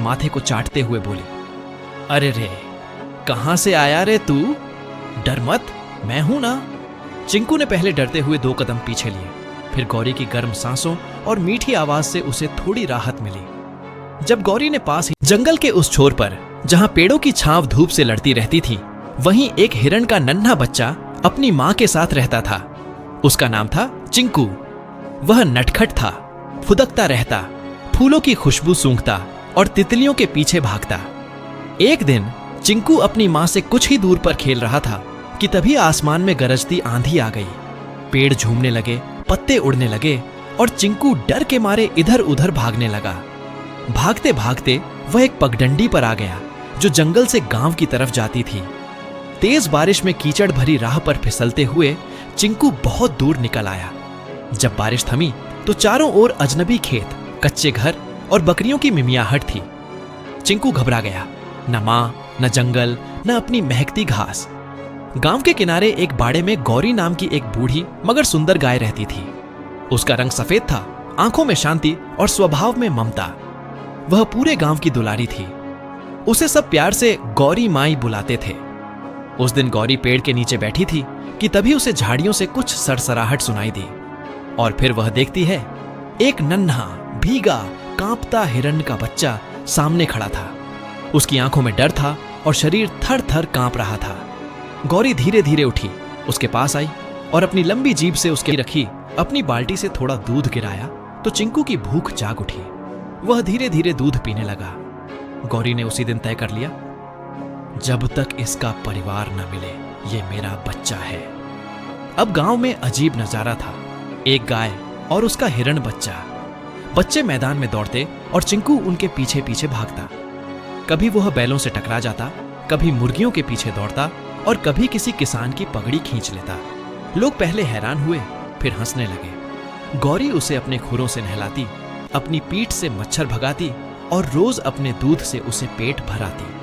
माथे को चाटते हुए बोली, अरे रे, कहां से आया रे तू? डर मत, मैं हूं ना। चिंकू ने पहले डरते हुए 2 कदम पीछे लिए, फिर गौरी की गर्म सांसों और मीठी आवाज से उसे थोड़ी राहत मिली। जब गौरी ने पास ही जंगल के उस छोर पर, जहां पेड़ों की छांव धूप से लड़ती रहती थी, वहीं एक हिरण का नन्हा बच्चा अपनी मां के साथ रहता था। उसका नाम था चिंकू। वह नटखट था, फुदकता रहता, फूलों की खुशबू सूंघता और तितलियों के पीछे भागता। एक दिन चिंकू अपनी मां से कुछ ही दूर पर खेल रहा था कि तभी आसमान में गरजती आंधी आ गई। पेड़ झूमने लगे, पत्ते उड़ने लगे और चिंकू डर के मारे इधर उधर भागने लगा। भागते भागते वह एक पगडंडी पर आ गया जो जंगल से गांव की तरफ जाती थी। तेज बारिश में कीचड़ भरी राह पर फिसलते हुए चिंकू बहुत दूर निकल आया। जब बारिश थमी तो चारों ओर अजनबी खेत, कच्चे घर और बकरियों की मिमियाहट थी। चिंकू घबरा गया। न मां, न जंगल, न अपनी महकती घास। गांव के किनारे एक बाड़े में गौरी नाम की एक बूढ़ी मगर सुंदर गाय रहती थी। उसका रंग सफेद था, आंखों में शांति और स्वभाव में ममता। वह पूरे गांव की दुलारी थी। उसे सब प्यार से गौरी माई बुलाते थे। उस दिन गौरी पेड़ के नीचे बैठी थी कि तभी उसे झाड़ियों से कुछ सरसराहट सुनाई दी और फिर वह देखती है, एक नन्हा, भीगा, कांपता हिरण का बच्चा सामने खड़ा था। उसकी आंखों में डर था और शरीर थर थर कांप रहा था। गौरी धीरे धीरे उठी, उसके पास आई और अपनी लंबी जीभ से उसके रखी अपनी बाल्टी से थोड़ा दूध गिराया तो चिंकू की भूख जाग उठी। वह धीरे धीरे दूध पीने लगा। गौरी ने उसी दिन तय कर लिया, जब तक इसका परिवार न मिले ये मेरा बच्चा है। अब गांव में अजीब नजारा था। एक गाय और उसका हिरण बच्चा। बच्चे मैदान में दौड़ते और चिंकू उनके पीछे पीछे भागता। कभी वह बैलों से टकरा जाता, कभी मुर्गियों के पीछे दौड़ता और कभी किसी किसान की पगड़ी खींच लेता। लोग पहले हैरान हुए, फिर हंसने लगे। गौरी उसे अपने खुरों से नहलाती, अपनी पीठ से मच्छर भगाती और रोज अपने दूध से उसे पेट भराती।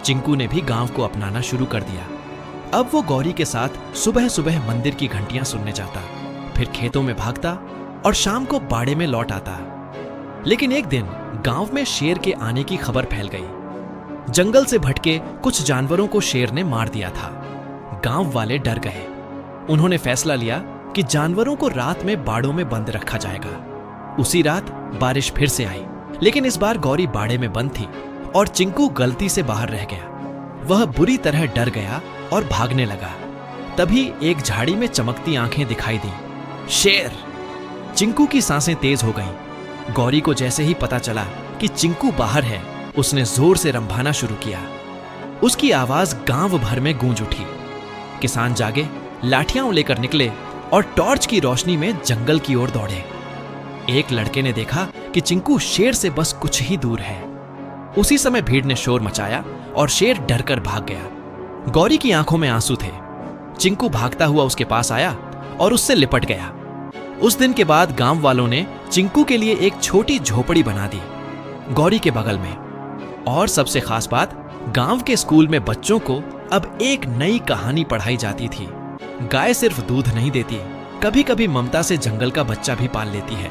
चिंकू ने भी गांव को अपनाना शुरू कर दिया। अब वो गौरी के साथ सुबह सुबह मंदिर की घंटियां सुनने जाता, फिर खेतों में भागता और शाम को बाड़े में लौट आता। लेकिन एक दिन गांव में शेर के आने की खबर फैल गई। जंगल से भटके कुछ जानवरों को शेर ने मार दिया था। गांव वाले डर गए। उन्होंने फैसला लिया कि जानवरों को रात में बाड़ों में बंद रखा जाएगा। उसी रात बारिश फिर से आई, लेकिन इस बार गौरी बाड़े में बंद थी और चिंकू गलती से बाहर रह गया। वह बुरी तरह डर गया और भागने लगा। तभी एक झाड़ी में चमकती आंखें दिखाई दी। शेर! चिंकू की सांसें तेज हो गईं। गौरी को जैसे ही पता चला कि चिंकू बाहर है, उसने जोर से रंभाना शुरू किया। उसकी आवाज गांव भर में गूंज उठी। किसान जागे, लाठियां लेकर निकले और टॉर्च की रोशनी में जंगल की ओर दौड़े। एक लड़के ने देखा कि चिंकू शेर से बस कुछ ही दूर है। उसी समय भीड़ ने शोर मचाया और शेर डरकर भाग गया। गौरी की आंखों में आंसू थे। चिंकू भागता हुआ उसके पास आया और उससे लिपट गया। उस दिन के बाद गांव वालों ने चिंकू के लिए एक छोटी झोपड़ी बना दी, गौरी के बगल में। और सबसे खास बात, गांव के स्कूल में बच्चों को अब एक नई कहानी पढ़ाई जाती थी। गाय सिर्फ दूध नहीं देती, कभी कभी ममता से जंगल का बच्चा भी पाल लेती है।